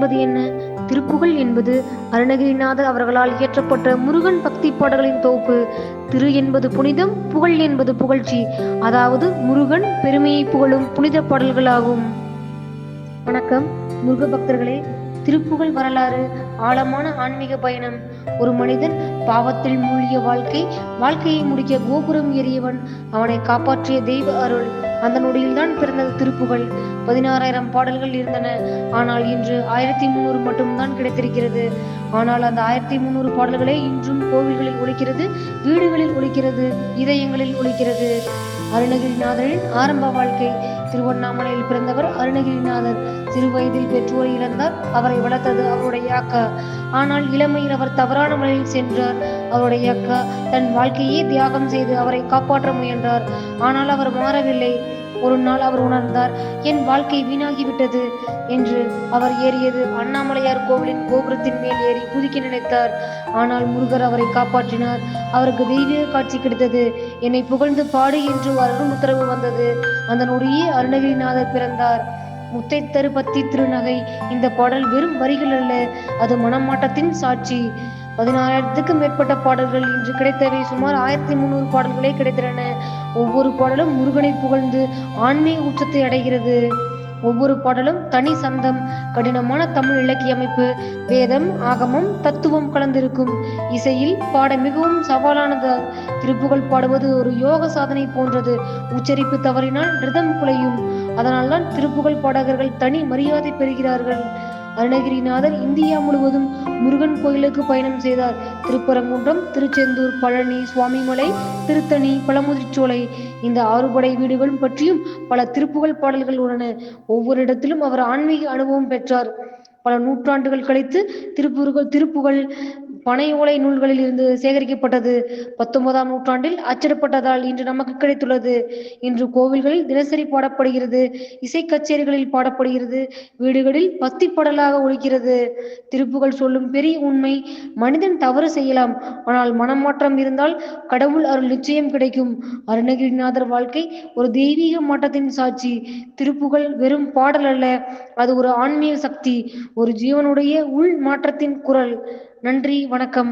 என்பது என்ன? திருப்புகழ் என்பது அருணகிரிநாதர் அவர்களால் இயற்றப்பட்ட முருகன் பக்தி பாடல்களின் தொகுப்பு. திரு என்பது புனிதம், புகழ் என்பது புகழ்ச்சி, அதாவது முருகன் பெருமையை புகழும் புனித பாடல்களாகும். வணக்கம் முருக பக்தர்களே. திருப்புகழ் வரலாறு ஆழமான ஆன்மீக பயணம். ஒரு மனிதன் பாவத்தில் மூழ்கிய வாழ்க்கையை முடிக்க கோபுரம் ஏறியவன். அவனை காப்பாற்றிய தெய்வ அருள். அந்த நொடியில்தான் பிறந்தது திருப்புகழ். 16,000 பாடல்கள் இருந்தன. ஆனால் இன்று 1300 மட்டும்தான் கிடைத்திருக்கிறது. ஆனால் அந்த 1300 பாடல்களே இன்றும் கோவில்களில் ஒலிக்கிறது, வீடுகளில் ஒலிக்கிறது, இதயங்களில் ஒலிக்கிறது. அருணகிரிநாதரின் ஆரம்ப வாழ்க்கை. திருவண்ணாமலையில் பிறந்தவர் அருணகிரிநாதர். சிறு வயதில் பெற்றோரை இழந்தார். அவரை வளர்த்தது அவருடைய அக்கா. ஆனால் இளமையில் அவர் தவறான வழியில் சென்றார். அவருடைய அக்கா தன் வாழ்க்கையே தியாகம் செய்து அவரை காப்பாற்ற முயன்றார். ஆனால் அவர் மாறவில்லை. ஒரு நாள் அவர் உணர்ந்தார், என் வாழ்க்கை வீணாகிவிட்டது என்று. அவர் ஏறியது அண்ணாமலையார் கோவிலின் கோபுரத்தின் மேல் ஏறி குதிக்க நினைத்தார். ஆனால் முருகர் அவரை காப்பாற்றினார். அவருக்கு தெய்வீக காட்சி கிடைத்தது. என்னை புகழ்ந்து பாடு என்று அருள் உத்தரவு வந்தது. அந்த நொடியே அருணகிரிநாதர் பிறந்தார். முத்தை தரு பத்தி திருநகை. இந்த பாடல் வெறும் வரிகள் அல்ல, அது மனமாட்டத்தின் சாட்சி. 16,000க்கும் மேற்பட்ட பாடல்கள். இன்று கிடைத்தவை சுமார் 1300 பாடல்களே கிடைத்தன. ஒவ்வொரு பாடலும் முருகனை புகழ்ந்து ஆன்மீக உச்சத்தை அடைகிறது. ஒவ்வொரு பாடலும் தனி சந்தம், கடினமான தமிழ் இலக்கிய அமைப்பு, வேதம், ஆகமம், தத்துவம் கலந்திருக்கும். இசையில் பாட மிகவும் சவாலானது. திருப்புகழ் பாடுவது ஒரு யோக சாதனை போன்றது. உச்சரிப்பு தவறினால் ரிதம் குலையும். அதனால்தான் திருப்புகழ் பாடகர்கள் தனி மரியாதை பெறுகிறார்கள். அருணகிரிநாதர் இந்தியா முழுவதும் முருகன் கோயிலுக்கு பயணம் செய்தார். திருப்பரங்குன்றம், திருச்செந்தூர், பழனி, சுவாமிமலை, திருத்தணி, பழமுதிர்ச்சோலை, இந்த 6 படை வீடுகளும் பற்றியும் பல திருப்புகழ் பாடல்கள் உள்ளன. ஒவ்வொரு இடத்திலும் அவர் ஆன்மீக அனுபவம் பெற்றார். பல நூற்றாண்டுகள் கழித்து திருப்புகழ் பனை ஓலை நூல்களில் இருந்து சேகரிக்கப்பட்டது. 19ஆம் நூற்றாண்டில் அச்சிடப்பட்டதால் இன்று நமக்கு கிடைத்துள்ளது. இன்று கோவில்களில் தினசரி பாடப்படுகிறது, இசை கச்சேரிகளில் பாடப்படுகிறது, வீடுகளில் பக்தி பாடலாக ஒலிக்கிறது. திருப்புகழ் சொல்லும் பெரிய உண்மை, மனிதன் தவறு செய்யலாம், ஆனால் மனமாற்றம் இருந்தால் கடவுள் அருள் நிச்சயம் கிடைக்கும். அருணகிரிநாதர் வாழ்க்கை ஒரு தெய்வீக மாற்றத்தின் சாட்சி. திருப்புகழ் வெறும் பாடல் அல்ல, அது ஒரு ஆன்மீக சக்தி, ஒரு ஜீவனுடைய உள் மாற்றத்தின் குரல். நன்றி, வணக்கம்.